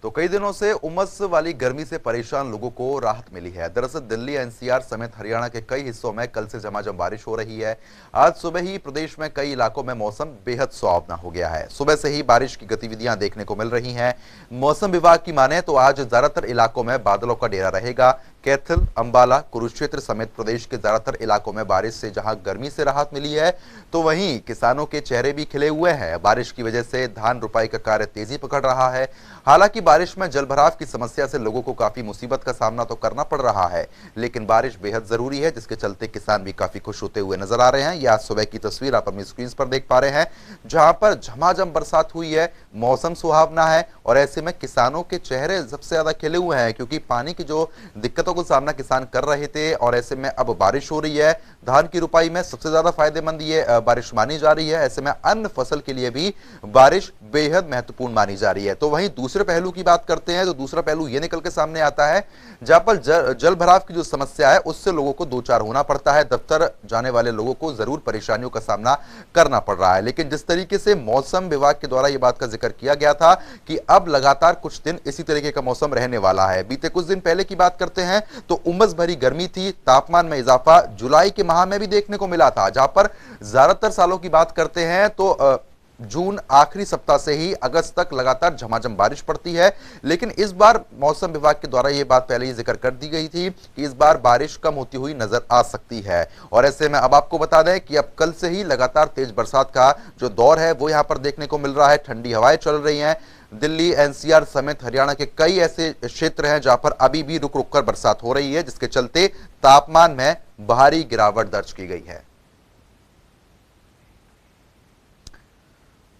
तो कई दिनों से उमस वाली गर्मी से परेशान लोगों को राहत मिली है। दरअसल दिल्ली एनसीआर समेत हरियाणा के कई हिस्सों में कल से झमाझम बारिश हो रही है। आज सुबह ही प्रदेश में कई इलाकों में मौसम बेहद सुहावना हो गया है। सुबह से ही बारिश की गतिविधियां देखने को मिल रही हैं। मौसम विभाग की माने तो आज ज्यादातर इलाकों में बादलों का डेरा रहेगा। कैथल, अंबाला, कुरुक्षेत्र समेत प्रदेश के ज्यादातर इलाकों में बारिश से जहां गर्मी से राहत मिली है, तो वहीं किसानों के चेहरे भी खिले हुए हैं। बारिश की वजह से धान रुपाई का कार्य तेजी पकड़ रहा है। हालांकि बारिश में जलभराव की समस्या से लोगों को काफी मुसीबत का सामना तो करना पड़ रहा है, लेकिन बारिश बेहद जरूरी है, जिसके चलते किसान भी काफी खुश होते हुए नजर आ रहे हैं। यह आज सुबह की तस्वीर आप अपनी स्क्रीन पर देख पा रहे हैं, जहां पर झमाझम बरसात हुई है, मौसम सुहावना है और ऐसे में किसानों के चेहरे सबसे ज्यादा खिले हुए हैं, क्योंकि पानी की जो दिक्कतों का सामना किसान कर रहे थे और ऐसे में अब बारिश हो रही है। धान की रुपाई में सबसे ज्यादा फायदेमंद ये बारिश मानी जा रही है। ऐसे में अन्य फसल के लिए भी बारिश बेहद महत्वपूर्ण मानी जा रही है। तो वहीं दूसरे पहलू की बात करते हैं, तो दूसरा पहलू ये निकल के सामने आता है, जहां पर जल भराव की जो समस्या है उससे लोगों को दो चार होना पड़ता है। दफ्तर जाने वाले लोगों को जरूर परेशानियों का सामना करना पड़ रहा है, लेकिन जिस तरीके से मौसम विभाग के द्वारा यह बात का जिक्र किया गया था कि अब लगातार कुछ दिन इसी तरीके का मौसम रहने वाला है। बीते कुछ दिन पहले की बात करते हैं तो उमस भरी गर्मी थी, तापमान में इजाफा जुलाई के माह में भी देखने को मिला था, जहां पर ज्यादातर सालों की बात करते हैं तो जून आखिरी सप्ताह से ही अगस्त तक लगातार झमाझम बारिश पड़ती है। लेकिन इस बार मौसम विभाग के द्वारा यह बात पहले ही जिक्र कर दी गई थी कि इस बार बारिश कम होती हुई नजर आ सकती है। और ऐसे में अब आपको बता दें कि अब कल से ही लगातार तेज बरसात का जो दौर है वो यहां पर देखने को मिल रहा है। ठंडी हवाएं चल रही हैं। दिल्ली एनसीआर समेत हरियाणा के कई ऐसे क्षेत्र हैं जहां पर अभी भी रुक रुक कर बरसात हो रही है, जिसके चलते तापमान में भारी गिरावट दर्ज की गई है।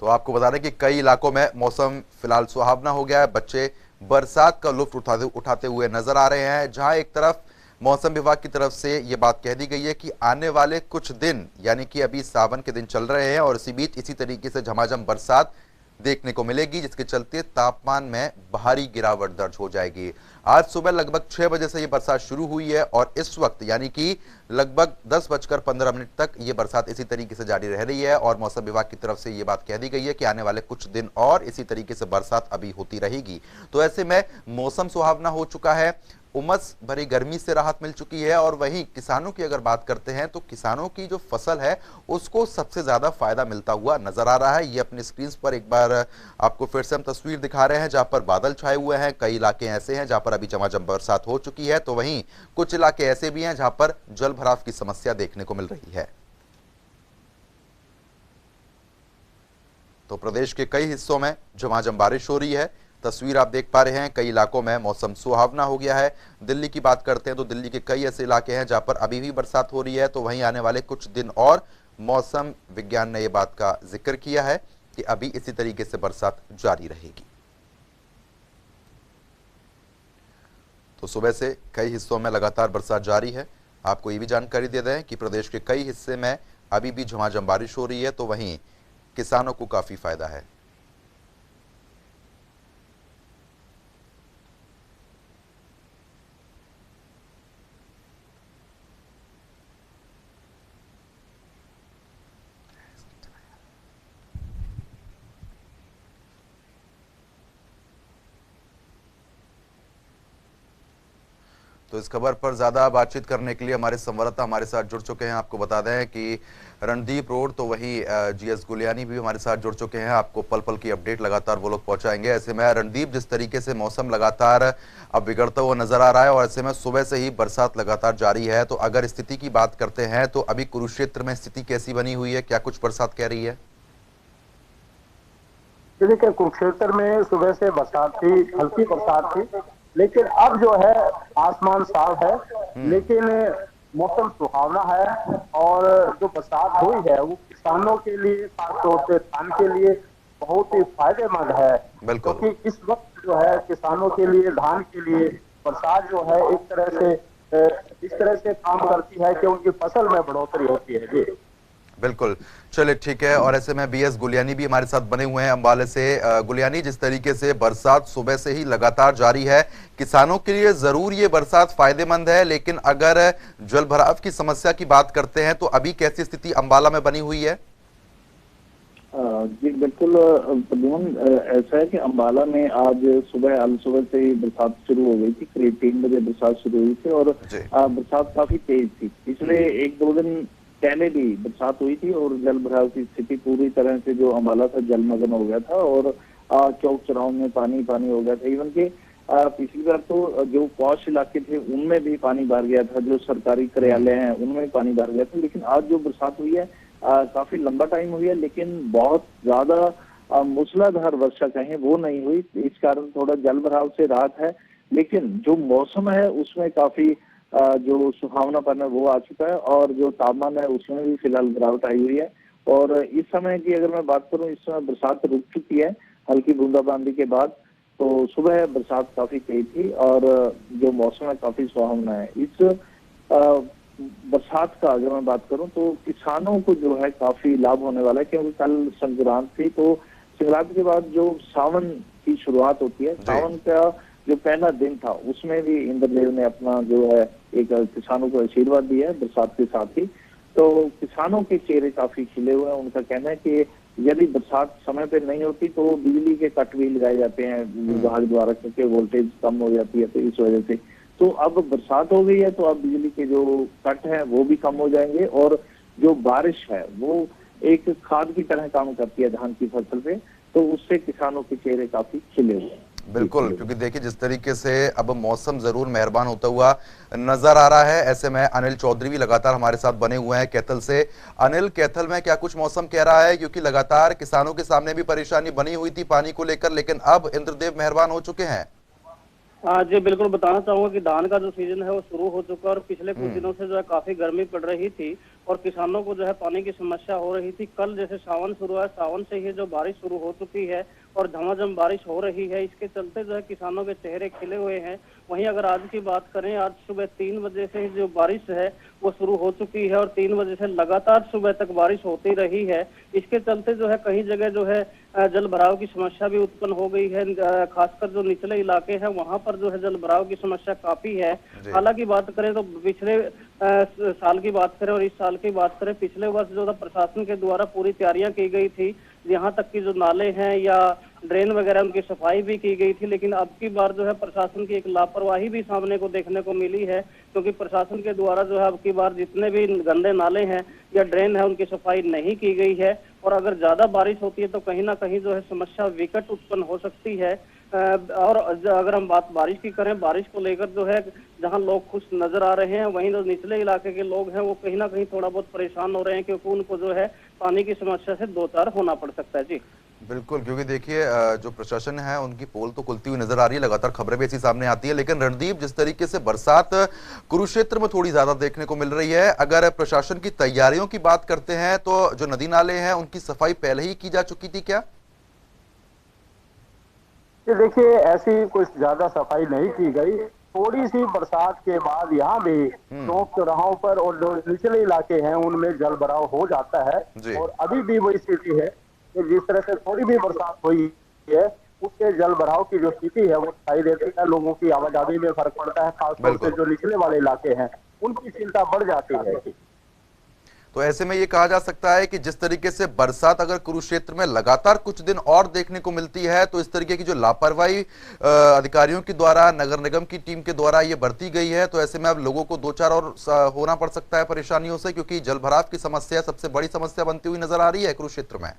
तो आपको बता दें कि कई इलाकों में मौसम फिलहाल सुहावना हो गया है। बच्चे बरसात का लुत्फ उठाते हुए नजर आ रहे हैं। जहां एक तरफ मौसम विभाग की तरफ से यह बात कह दी गई है कि आने वाले कुछ दिन, यानी कि अभी सावन के दिन चल रहे हैं और इसी बीच इसी तरीके से झमाझम बरसात देखने को मिलेगी, जिसके चलते तापमान में भारी गिरावट दर्ज हो जाएगी। आज सुबह लगभग 6 बजे से यह बरसात शुरू हुई है और इस वक्त यानी कि लगभग 10:15 तक ये बरसात इसी तरीके से जारी रह रही है। और मौसम विभाग की तरफ से ये बात कह दी गई है कि आने वाले कुछ दिन और इसी तरीके से बरसात अभी होती रहेगी। तो ऐसे में मौसम सुहावना हो चुका है, उमस भरी गर्मी से राहत मिल चुकी है। और वहीं किसानों की अगर बात करते हैं तो किसानों की जो फसल है उसको सबसे ज्यादा फायदा मिलता हुआ नजर आ रहा है। ये अपनी स्क्रीन पर एक बार आपको फिर से हम तस्वीर दिखा रहे हैं, जहां पर बादल छाए हुए हैं। कई इलाके ऐसे हैं जहां पर अभी झमाझम बरसात हो चुकी है, तो वहीं कुछ इलाके ऐसे भी हैं जहां पर जल भराव की समस्या देखने को मिल रही है। तो प्रदेश के कई हिस्सों में झमाझम बारिश हो रही है। तस्वीर आप देख पा रहे हैं, कई इलाकों में मौसम सुहावना हो गया है। दिल्ली की बात करते हैं तो दिल्ली के कई ऐसे इलाके हैं जहां पर अभी भी बरसात हो रही है। तो वहीं आने वाले कुछ दिन और मौसम विज्ञान ने यह बात का जिक्र किया है कि अभी इसी तरीके से बरसात जारी रहेगी। तो सुबह से कई हिस्सों में लगातार बरसात जारी है। आपको ये भी जानकारी दे दें कि प्रदेश के कई हिस्से में अभी भी झमाझम बारिश हो रही है, तो वहीं किसानों को काफी फायदा है। तो इस खबर पर ज्यादा बातचीत करने के लिए हमारे संवाददाता हमारे साथ जुड़ चुके हैं। आपको बता दें कि रणदीप रोड, तो वही जीएस गुलियानी भी हमारे साथ जुड़ चुके हैं। आपको पल पल की अपडेट लगातार वो लोग पहुंचाएंगे। ऐसे में रणदीप, जिस तरीके से मौसम लगातार अब बिगड़ता हुआ नजर आ रहा है और ऐसे में सुबह से ही बरसात लगातार जारी है, तो अगर स्थिति की बात करते हैं तो अभी कुरुक्षेत्र में स्थिति कैसी बनी हुई है, क्या कुछ बरसात कह रही है? देखिए, कुरुक्षेत्र में सुबह से बरसात थी, हल्की बरसात थी, लेकिन अब जो है आसमान साफ है, लेकिन मौसम सुहावना है। और जो बरसात हुई है वो किसानों के लिए, खासतौर से धान के लिए बहुत ही फायदेमंद है, क्योंकि इस वक्त जो है किसानों के लिए, धान के लिए बरसात जो है एक तरह से इस तरह से काम करती है कि उनकी फसल में बढ़ोतरी होती है। जी बिल्कुल, चलिए ठीक है। और ऐसे में बीएस गुलियानी भी हमारे साथ बने हुए हैं अंबाले से। गुलियानी, जिस तरीके से बरसात सुबह से ही लगातार जारी है, किसानों के लिए जरूर ये बरसात फायदेमंद है, लेकिन अगर जल भराव की समस्या की बात करते हैं तो अभी कैसी स्थिति अंबाला में बनी हुई है? जी बिल्कुल प्रद्युमन, ऐसा है कि अंबाला में आज सुबह से ही बरसात शुरू हो गई थी। करीब 3 बजे बरसात शुरू हुई थी और जी। बरसात काफी तेज थी। पिछले 1-2 दिन पहले भी बरसात हुई थी और जल भराव की स्थिति पूरी तरह से जो अंबाला था जलमग्न हो गया था और चौक चौराहों में पानी पानी हो गया था। इवन के पिछली बार तो जो पॉश इलाके थे उनमें भी पानी भर गया था, जो सरकारी कार्यालय हैं उनमें भी पानी भर गया था। लेकिन आज जो बरसात हुई है काफी लंबा टाइम हुई है, लेकिन बहुत ज्यादा मूसलाधार वर्षा कहें वो नहीं हुई। इस कारण थोड़ा जल भराव से राहत है, लेकिन जो मौसम है उसमें काफी जो सुहावनापन है वो आ चुका है और जो तापमान है उसमें भी फिलहाल गिरावट आई हुई है। और इस समय की अगर मैं बात करूं, इस समय बरसात रुक चुकी है हल्की बूंदाबांदी के बाद। तो सुबह बरसात काफी तेज थी और जो मौसम है काफी सुहावना है। इस बरसात का अगर मैं बात करूं तो किसानों को जो है काफी लाभ होने वाला है, क्योंकि कल संक्रांत थी। तो संक्रांत के बाद जो सावन की शुरुआत होती है, सावन का जो पहला दिन था उसमें भी इंद्रदेव ने अपना जो है एक किसानों को आशीर्वाद दिया है बरसात के साथ ही। तो किसानों के चेहरे काफी खिले हुए हैं। उनका कहना है कि यदि बरसात समय पे नहीं होती तो बिजली के कट भी लगाए जाते हैं विभाग द्वारा, क्योंकि वोल्टेज कम हो जाती है। तो इस वजह से तो अब बरसात हो गई है तो अब बिजली के जो कट हैं वो भी कम हो जाएंगे और जो बारिश है वो एक खाद की तरह काम करती है धान की फसल पे। तो उससे किसानों के चेहरे काफी खिले हुए हैं। बिल्कुल, क्योंकि देखिए जिस तरीके से अब मौसम जरूर मेहरबान होता हुआ नजर आ रहा है, ऐसे में अनिल चौधरी भी लगातार हमारे साथ बने हुए हैं कैथल से। अनिल, कैथल में क्या कुछ मौसम कह रहा है? क्योंकि लगातार किसानों के सामने भी परेशानी बनी हुई थी पानी को लेकर, लेकिन अब इंद्रदेव मेहरबान हो चुके हैं। जी बिल्कुल, बताना चाहूंगा कि धान का जो सीजन है वो शुरू हो चुका है और पिछले कुछ दिनों से जो है काफी गर्मी पड़ रही थी और किसानों को जो है पानी की समस्या हो रही थी। कल जैसे सावन शुरू है, सावन से ही जो बारिश शुरू हो चुकी है और झमाझम बारिश हो रही है, इसके चलते जो है किसानों के चेहरे खिले हुए हैं। वहीं अगर आज की बात करें, आज सुबह 3 बजे से जो बारिश है वो शुरू हो चुकी है और 3 बजे से लगातार सुबह तक बारिश होती रही है। इसके चलते जो है कई जगह जो है जल भराव की समस्या भी उत्पन्न हो गई है। खासकर जो निचले इलाके हैं वहां पर जो है जल भराव की समस्या काफी है। हालांकि बात करें तो पिछले साल की बात करें और इस साल की बात करें, पिछले वर्ष जो था प्रशासन के द्वारा पूरी तैयारियां की गई थी, यहाँ तक कि जो नाले हैं या ड्रेन वगैरह उनकी सफाई भी की गई थी। लेकिन अब की बार जो है प्रशासन की एक लापरवाही भी सामने को देखने को मिली है, क्योंकि प्रशासन के द्वारा जो है अब की बार जितने भी गंदे नाले हैं या ड्रेन है उनकी सफाई नहीं की गई है। और अगर ज्यादा बारिश होती है तो कहीं ना कहीं जो है समस्या विकट उत्पन्न हो सकती है। और अगर हम बात बारिश की करें, बारिश को लेकर जो है जहां लोग खुश नजर आ रहे हैं, वहीं जो निचले इलाके के लोग हैं वो कहीं ना कहीं थोड़ा बहुत परेशान हो रहे हैं, क्योंकि उनको जो है पानी की समस्या से दो चार होना पड़ सकता है। जी बिल्कुल, क्योंकि देखिए जो प्रशासन है उनकी पोल तो खुलती हुई नजर आ रही है, लगातार खबरें भी ऐसी सामने आती है। लेकिन रणदीप, जिस तरीके से बरसात कुरुक्षेत्र में थोड़ी ज्यादा देखने को मिल रही है, अगर प्रशासन की तैयारियों की बात करते हैं तो जो नदी नाले हैं उनकी सफाई पहले ही की जा चुकी थी क्या? ये देखिए, ऐसी कुछ ज्यादा सफाई नहीं की गई। थोड़ी सी बरसात के बाद यहाँ भी चौक चौराहों पर और जो निचले इलाके हैं उनमें जल भराव हो जाता है। जी। और अभी भी वही स्थिति है कि जिस तरह से थोड़ी भी बरसात हुई है उससे जल भराव की जो स्थिति है वो दिखाई देती है। लोगों की आवाजाही में फर्क पड़ता है, खासतौर से बिल्कुल। जो निचले वाले इलाके हैं उनकी चिंता बढ़ जाती है। तो ऐसे में ये कहा जा सकता है कि जिस तरीके से बरसात अगर कुरुक्षेत्र में लगातार कुछ दिन और देखने को मिलती है, तो इस तरीके की जो लापरवाही अधिकारियों के द्वारा, नगर निगम की टीम के द्वारा ये बरती गई है, तो ऐसे में अब लोगों को दो चार और होना पड़ सकता है परेशानियों से, क्योंकि जलभराव की समस्या सबसे बड़ी समस्या बनती हुई नजर आ रही है कुरुक्षेत्र में।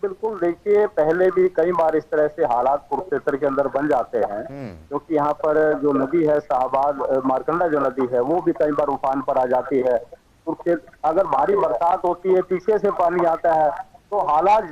बिल्कुल, देखिए, पहले भी कई बार इस तरह से हालात कुरुक्षेत्र के अंदर बन जाते हैं, क्योंकि यहाँ पर जो नदी है शाहबाद मारकंडा जो नदी है वो भी कई बार उफान पर आ जाती है। कुरुक्षेत्र अगर भारी बरसात होती है, पीछे से पानी आता है तो हालात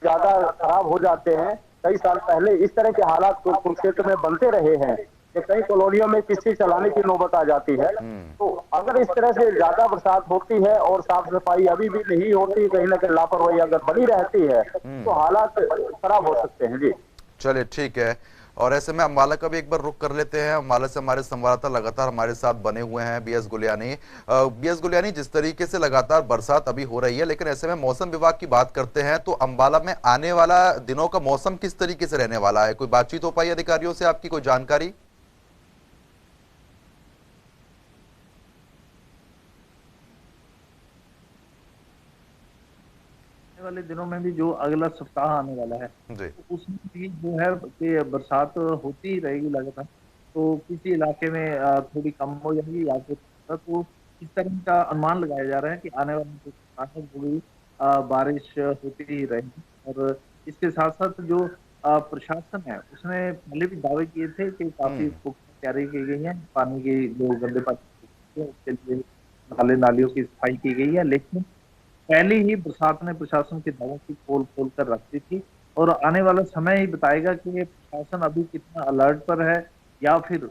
ज्यादा खराब हो जाते हैं। कई साल पहले इस तरह के हालात कुरुक्षेत्र में बनते रहे हैं कि कई कॉलोनियों में किस्ती चलाने की नौबत आ जाती है। तो अगर इस तरह से ज्यादा बरसात होती है और साफ सफाई अभी भी नहीं होती, कहीं ना कहीं लापरवाही अगर बनी रहती है तो हालात खराब हो सकते हैं। जी चलिए, ठीक है। और ऐसे में अम्बाला का भी एक बार रुख कर लेते हैं। अम्बाला से हमारे संवाददाता लगातार हमारे साथ बने हुए हैं, बीएस गुलियानी। बीएस गुलियानी, जिस तरीके से लगातार बरसात अभी हो रही है, लेकिन ऐसे में मौसम विभाग की बात करते हैं तो अम्बाला में आने वाला दिनों का मौसम किस तरीके से रहने वाला है? कोई बातचीत हो पाई अधिकारियों से, आपकी कोई जानकारी? वाले दिनों में भी जो अगला सप्ताह आने वाला है जी। तो उसमें भी जो है कि बरसात होती ही रहेगी लगातार। तो किसी इलाके में थोड़ी कम हो जाएगी या फिर तो इस तरह का अनुमान लगाया जा रहा है कि आने वाले कुछ सप्ताह में जो भी बारिश होती ही रहेगी। और इसके साथ साथ जो प्रशासन है उसने पहले भी दावे किए थे कि काफी पुख्ता तैयारी की गई है, पानी की जो गंदे पानी उसके लिए नाले नालियों की सफाई की गई है। लेकिन पहले ही बरसात ने प्रशासन के दावों की पोल खोल कर रख दी थी और आने वाला समय ही बताएगा कि ये प्रशासन अभी कितना अलर्ट पर है या फिर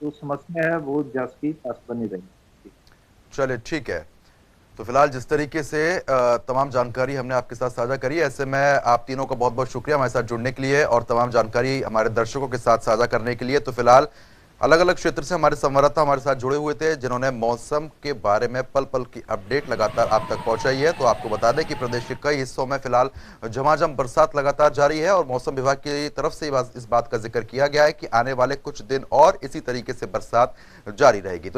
जो समस्या है वो जस की तस बनी रहेगी। चलिए ठीक है। तो फिलहाल जिस तरीके से तमाम जानकारी हमने आपके साथ साझा करी, ऐसे में आप तीनों का बहुत बहुत शुक्रिया हमारे साथ जुड़ने के लिए और तमाम जानकारी हमारे दर्शकों के साथ साझा करने के लिए। तो फिलहाल अलग अलग क्षेत्र से हमारे संवाददाता हमारे साथ जुड़े हुए थे जिन्होंने मौसम के बारे में पल पल की अपडेट लगातार आप तक पहुंचाई है। तो आपको बता दें कि प्रदेश के कई हिस्सों में फिलहाल झमाझम बरसात लगातार जारी है और मौसम विभाग की तरफ से इस बात का जिक्र किया गया है कि आने वाले कुछ दिन और इसी तरीके से बरसात जारी रहेगी। तो